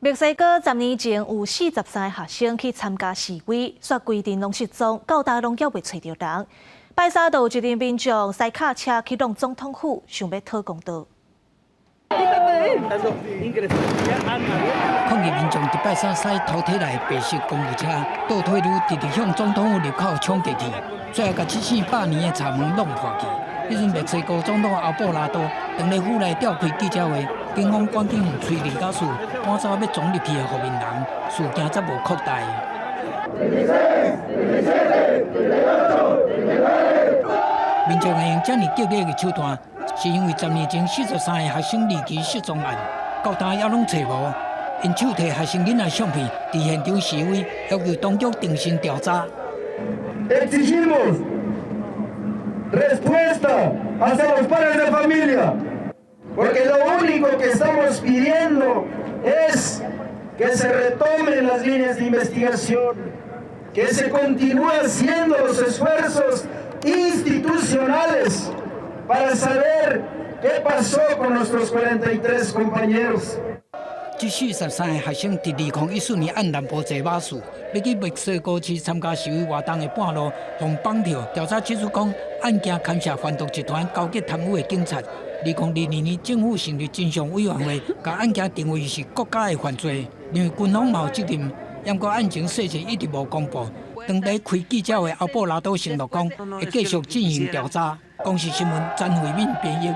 墨西哥10年前有43个学生去参加示威，说规定拢失踪，到大拢还未找到人。拜三就有一群民众驶卡车去弄总统府，想要讨公道。抗议民众伫拜三驶头体内白色公务车倒退路，直直向总统府入口冲过去，最后把7400年的闸门弄破去。迄阵墨西哥总统阿布拉多当咧府内召开记者会，警方赶紧用催泪假树赶走要撞入去的民人，事件则无扩大。民众会用这么激烈的手段，是因为10年前43个学生离奇失踪案，到今也拢找无。因手提学生囡仔相片，伫现场示威，要求当局定性调查。Exigimos respuesta hacia los padres de familia, porque lo único que estamos pidiendo es que se retomen las líneas de investigación, que se continúen haciendo los esfuerzos institucionales para saber qué pasó con nuestros 43 compañeros. 这43个学生伫2014年按南部坐马术，要去墨西哥市参加示威活动的半路，被绑票。调查指出讲，案件牵涉贩毒集团勾结贪污的警察。2022年，政府成立真相委员会，把案件定位是国家的犯罪，认为军方嘛有责任。不过案情细节一直无公布。当地开记者会，阿布拉多承诺讲会继续进行调查。公视新闻詹慧敏编译。